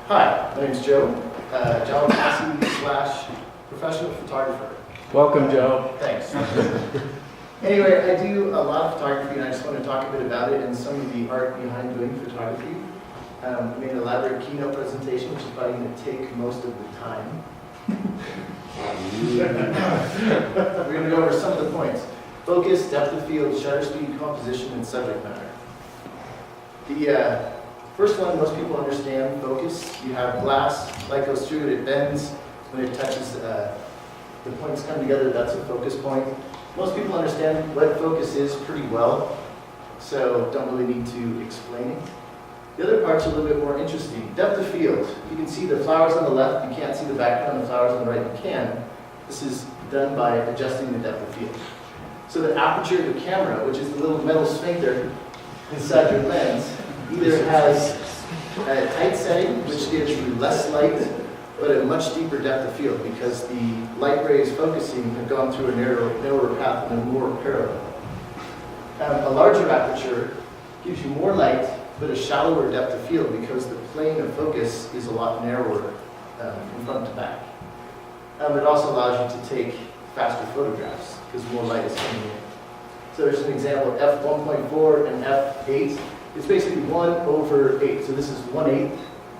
Hi, my name's Joe. John Posse / professional photographer. Welcome, Joe. Thanks. Anyway, I do a lot of photography and I just want to talk a bit about it and some of the art behind doing photography. I made an elaborate keynote presentation, which is probably going to take most of the time. We're going to go over some of the points. Focus, depth of field, shutter speed, composition, and subject matter. The first one, most people understand focus. You have glass, light goes through it, it bends. When it touches, the points come together, that's a focus point. Most people understand what focus is pretty well, so don't really need to explain it. The other part's a little bit more interesting. Depth of field. You can see the flowers on the left, you can't see the background, the flowers on the right, you can. This is done by adjusting the depth of field. So the aperture of the camera, which is the little metal sphincter inside your lens, either has a tight setting, which gives you less light, but a much deeper depth of field because the light rays focusing have gone through a narrower path and a more parallel. A larger aperture gives you more light, but a shallower depth of field because the plane of focus is a lot narrower from front to back. It also allows you to take faster photographs because more light is coming in. So there's an example, f1.4 and f8. It's basically 1/8. So this is 1/8,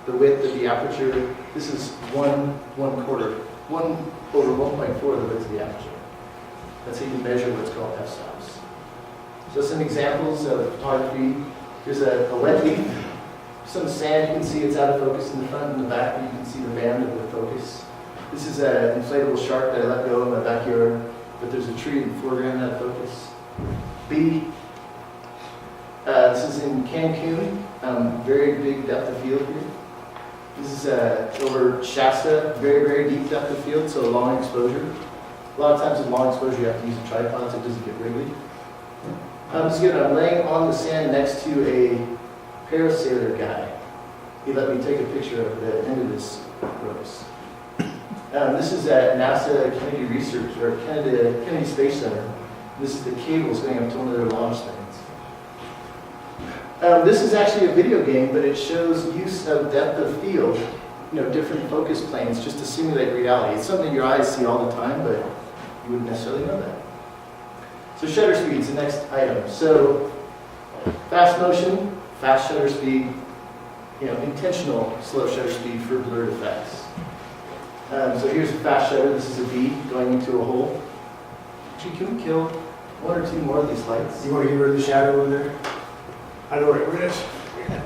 the width of the aperture. This is 1/4. 1/1.4 the width of the aperture. That's how you measure what's called f-stops. So some examples of photography. Here's a wet leaf. Some sand, you can see it's out of focus in the front and the back, but you can see the band of the focus. This is an inflatable shark that I let go in my backyard, but there's a tree in the foreground out of focus. B. This is in Cancun, very big depth of field here. This is over Shasta, very, very deep depth of field, so a long exposure. A lot of times with long exposure you have to use a tripod so it doesn't get wiggly. This is good. I'm laying on the sand next to a parasailer guy. He let me take a picture of the end of this rose. This is at NASA Kennedy Research, or Kennedy Space Center. This is the cables going up to one of their launch things. This is actually a video game, but it shows use of depth of field, different focus planes just to simulate reality. It's something your eyes see all the time, but you wouldn't necessarily know that. So shutter speed is the next item. So fast motion, fast shutter speed, intentional slow shutter speed for blurred effects. So here's a fast shutter. This is a bee going into a hole. Actually, can we kill one or two more of these lights? You want to get rid of the shadow in there? I know where it is.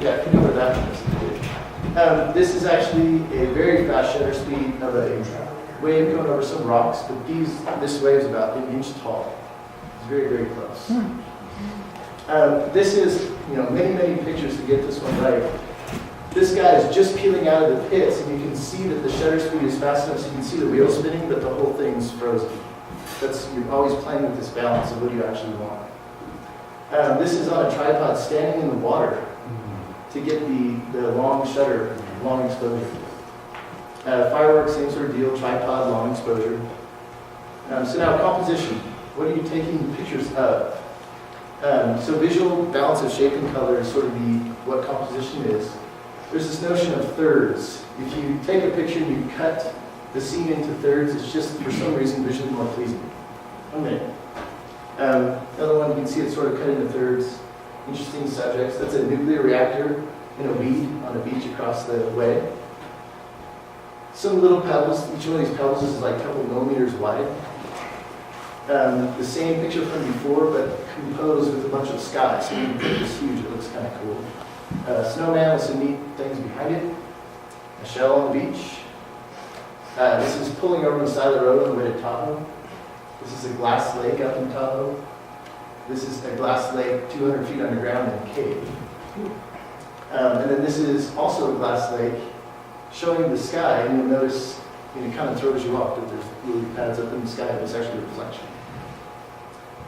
Yeah, I can know where that one is. This is actually a very fast shutter speed of a wave going over some rocks, but this wave is about an inch tall. It's very, very close. This is, many, many pictures to get this one right. This guy is just peeling out of the pits, and you can see that the shutter speed is fast enough so you can see the wheel spinning, but the whole thing's frozen. You're always playing with this balance of what do you actually want. This is on a tripod standing in the water to get the long shutter, long exposure. Fireworks, same sort of deal, tripod, long exposure. So now composition. What are you taking pictures of? So visual balance of shape and color is sort of what composition is. There's this notion of thirds. If you take a picture and you cut the scene into thirds, it's just for some reason visually more pleasing. 1 minute. Another one, you can see it's sort of cut into thirds. Interesting subjects. That's a nuclear reactor in a weed on a beach across the way. Some little pebbles. Each one of these pebbles is like a couple millimeters wide. The same picture from before, but composed with a bunch of sky. So when you put this huge, it looks kind of cool. Snowman with some neat things behind it. A shell on the beach. This is pulling over the side of the road on the way to Tahoe. This is a glass lake up in Tahoe. This is a glass lake 200 feet underground in a cave. And then this is also a glass lake showing the sky, and you'll notice it kind of throws you off that there's lily pads up in the sky, but it's actually a reflection.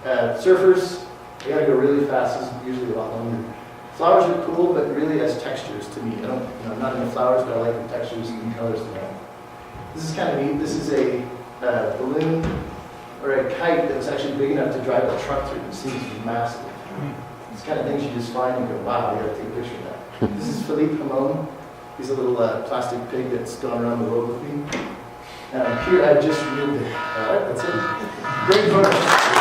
Surfers, they gotta go really fast. This is usually a lot longer. Flowers are cool, but really as textures to me. I'm not into flowers, but I like the textures and the colors of them. This is kind of neat. This is a balloon or a kite that was actually big enough to drive a truck through. It seems to be massive. It's kind of things you just find and go, wow, I gotta take a picture of that. This is Philippe Hamon. He's a little plastic pig that's gone around the world with me. Here I just read the, that's it. Great verse.